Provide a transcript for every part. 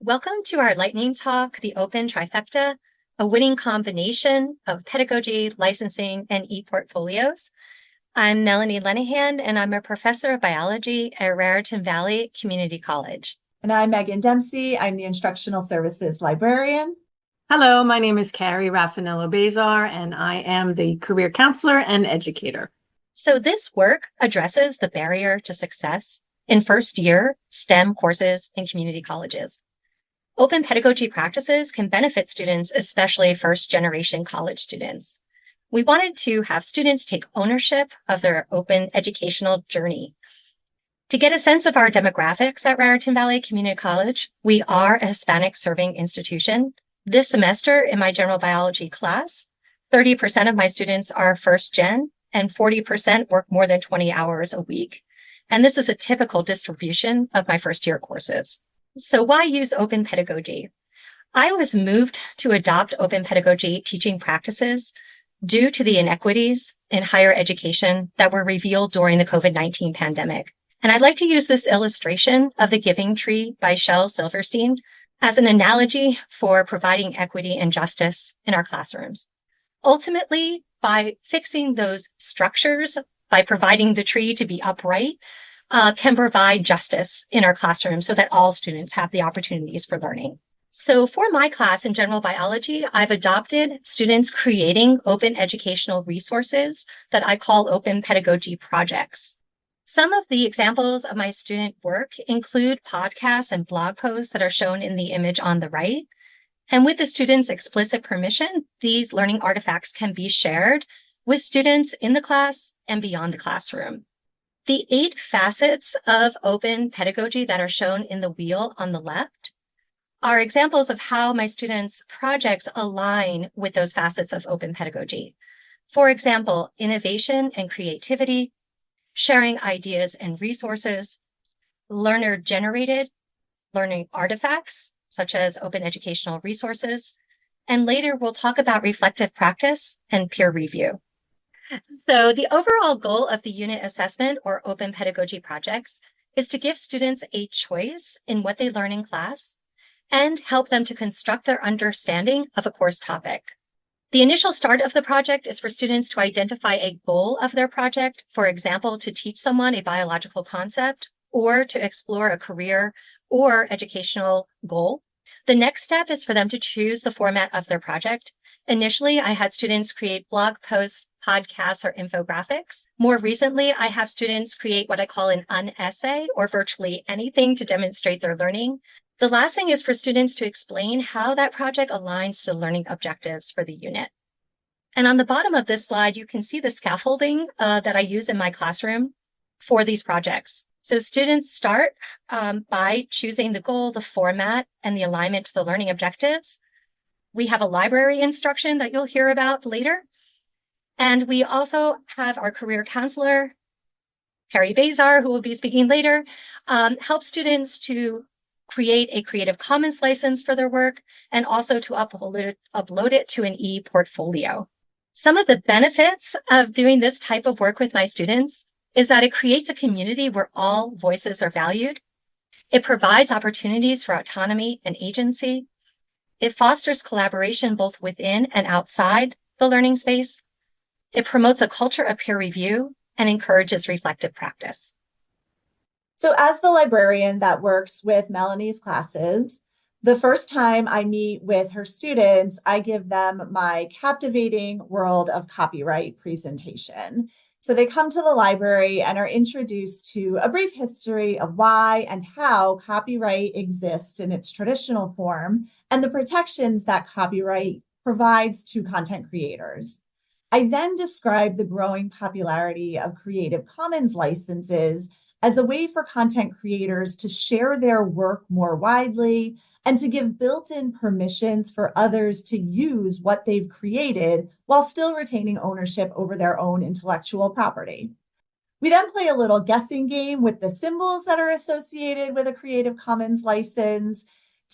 Welcome to our lightning talk, the Open Trifecta, a winning combination of pedagogy, licensing, and ePortfolios. I'm Melanie Lenahan, and I'm a professor of biology at Raritan Valley Community College. And I'm Megan Dempsey. I'm the instructional services librarian. Hello, my name is Carrie Rafanello-Bazar, and I am the career counselor and educator. So this work addresses the barrier to success in first-year STEM courses in community colleges. Open pedagogy practices can benefit students, especially first-generation college students. We wanted to have students take ownership of their open educational journey. To get a sense of our demographics at Raritan Valley Community College, we are a Hispanic serving institution. This semester in my general biology class, 30% of my students are first gen and 40% work more than 20 hours a week. And this is a typical distribution of my first year courses. So why use open pedagogy? I was moved to adopt open pedagogy teaching practices due to the inequities in higher education that were revealed during the COVID-19 pandemic. And I'd like to use this illustration of the giving tree by Shel Silverstein as an analogy for providing equity and justice in our classrooms. Ultimately, by fixing those structures, by providing the tree to be upright, can provide justice in our classroom so that all students have the opportunities for learning. So for my class in general biology, I've adopted students creating open educational resources that I call open pedagogy projects. Some of the examples of my student work include podcasts and blog posts that are shown in the image on the right. And with the students' explicit permission, these learning artifacts can be shared with students in the class and beyond the classroom. The 8 facets of open pedagogy that are shown in the wheel on the left are examples of how my students' projects align with those facets of open pedagogy. For example, innovation and creativity, sharing ideas and resources, learner-generated learning artifacts, such as open educational resources, and later we'll talk about reflective practice and peer review. So the overall goal of the unit assessment or open pedagogy projects is to give students a choice in what they learn in class and help them to construct their understanding of a course topic. The initial start of the project is for students to identify a goal of their project, for example, to teach someone a biological concept or to explore a career or educational goal. The next step is for them to choose the format of their project. Initially, I had students create blog posts, podcasts, or infographics. More recently, I have students create what I call an unessay or virtually anything to demonstrate their learning. The last thing is for students to explain how that project aligns to learning objectives for the unit. And on the bottom of this slide, you can see the scaffolding that I use in my classroom for these projects. So students start by choosing the goal, the format, and the alignment to the learning objectives. We have a library instruction that you'll hear about later. And we also have our career counselor, Carrie, who will be speaking later, help students to create a Creative Commons license for their work and also to upload it to an ePortfolio. Some of the benefits of doing this type of work with my students is that it creates a community where all voices are valued. It provides opportunities for autonomy and agency. It fosters collaboration both within and outside the learning space. It promotes a culture of peer review and encourages reflective practice. So as the librarian that works with Melanie's classes, the first time I meet with her students, I give them my captivating world of copyright presentation. So they come to the library and are introduced to a brief history of why and how copyright exists in its traditional form and the protections that copyright provides to content creators. I then describe the growing popularity of Creative Commons licenses as a way for content creators to share their work more widely and to give built-in permissions for others to use what they've created while still retaining ownership over their own intellectual property. We then play a little guessing game with the symbols that are associated with a Creative Commons license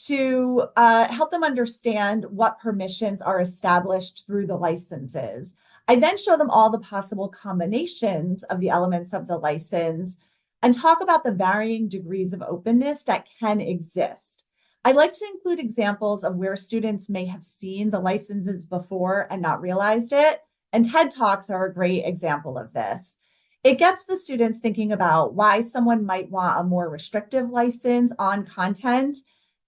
to help them understand what permissions are established through the licenses. I then show them all the possible combinations of the elements of the license and talk about the varying degrees of openness that can exist. I like to include examples of where students may have seen the licenses before and not realized it, and TED Talks are a great example of this. It gets the students thinking about why someone might want a more restrictive license on content,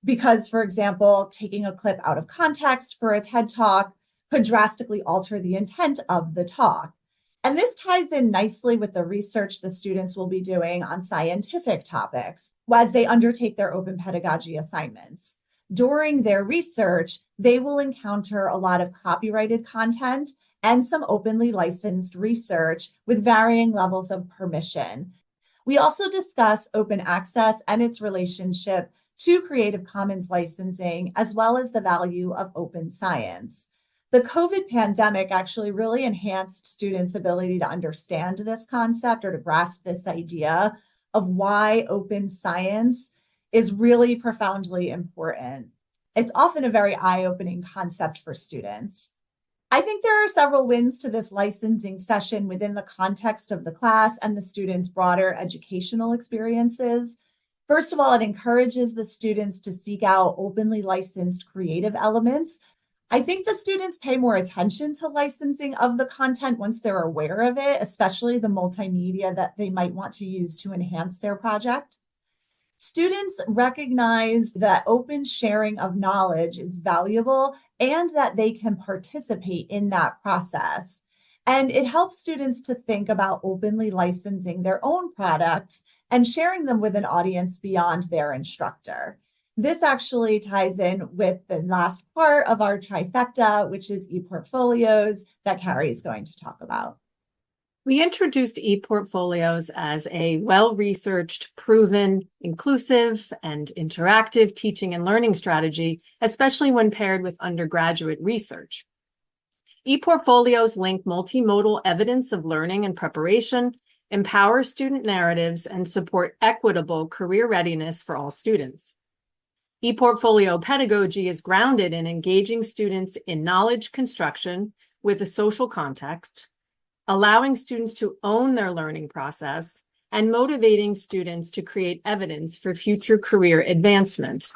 because, for example, taking a clip out of context for a TED Talk could drastically alter the intent of the talk. And this ties in nicely with the research the students will be doing on scientific topics as they undertake their open pedagogy assignments. During their research, they will encounter a lot of copyrighted content and some openly licensed research with varying levels of permission. We also discuss open access and its relationship to Creative Commons licensing, as well as the value of open science. The COVID pandemic actually really enhanced students' ability to understand this concept or to grasp this idea of why open science is really profoundly important. It's often a very eye-opening concept for students. I think there are several wins to this licensing session within the context of the class and the students' broader educational experiences. First of all, it encourages the students to seek out openly licensed creative elements. I think the students pay more attention to licensing of the content once they're aware of it, especially the multimedia that they might want to use to enhance their project. Students recognize that open sharing of knowledge is valuable and that they can participate in that process. And it helps students to think about openly licensing their own products and sharing them with an audience beyond their instructor. This actually ties in with the last part of our trifecta, which is ePortfolios that Carrie is going to talk about. We introduced ePortfolios as a well-researched, proven, inclusive, and interactive teaching and learning strategy, especially when paired with undergraduate research. ePortfolios link multimodal evidence of learning and preparation, empower student narratives, and support equitable career readiness for all students. ePortfolio pedagogy is grounded in engaging students in knowledge construction with a social context, allowing students to own their learning process, and motivating students to create evidence for future career advancement.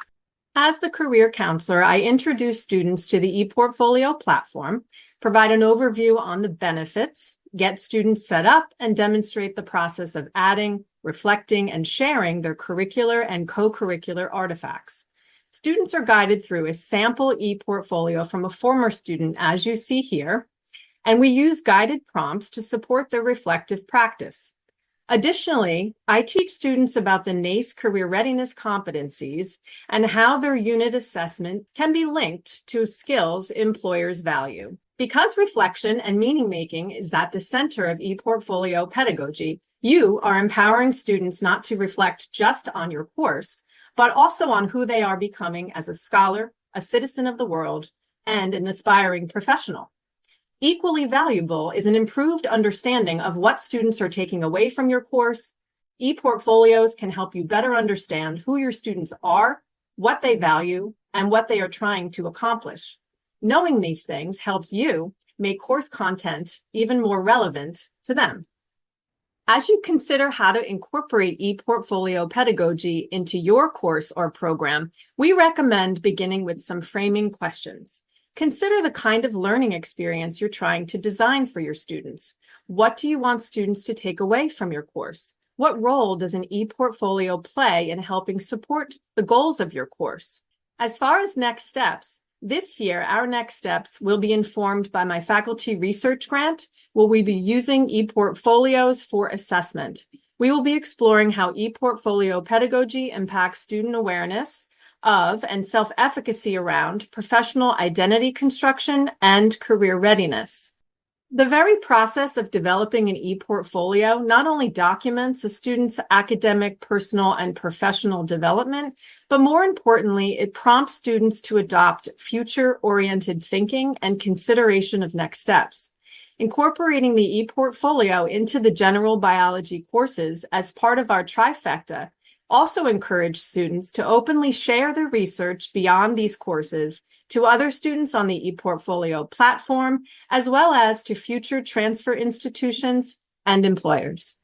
As the career counselor, I introduce students to the ePortfolio platform, provide an overview on the benefits, get students set up, and demonstrate the process of adding, reflecting, and sharing their curricular and co-curricular artifacts. Students are guided through a sample ePortfolio from a former student, as you see here, and we use guided prompts to support their reflective practice. Additionally, I teach students about the NACE career readiness competencies and how their unit assessment can be linked to skills employers value. Because reflection and meaning making is at the center of ePortfolio pedagogy, you are empowering students not to reflect just on your course, but also on who they are becoming as a scholar, a citizen of the world, and an aspiring professional. Equally valuable is an improved understanding of what students are taking away from your course. ePortfolios can help you better understand who your students are, what they value, and what they are trying to accomplish. Knowing these things helps you make course content even more relevant to them. As you consider how to incorporate ePortfolio pedagogy into your course or program, we recommend beginning with some framing questions. Consider the kind of learning experience you're trying to design for your students. What do you want students to take away from your course? What role does an ePortfolio play in helping support the goals of your course? As far as next steps, this year, our next steps will be informed by my faculty research grant, where we'll be using ePortfolios for assessment. We will be exploring how ePortfolio pedagogy impacts student awareness of and self-efficacy around professional identity construction and career readiness. The very process of developing an ePortfolio not only documents a student's academic, personal, and professional development, but more importantly, it prompts students to adopt future-oriented thinking and consideration of next steps. Incorporating the ePortfolio into the general biology courses as part of our trifecta also encourage students to openly share their research beyond these courses to other students on the ePortfolio platform, as well as to future transfer institutions and employers.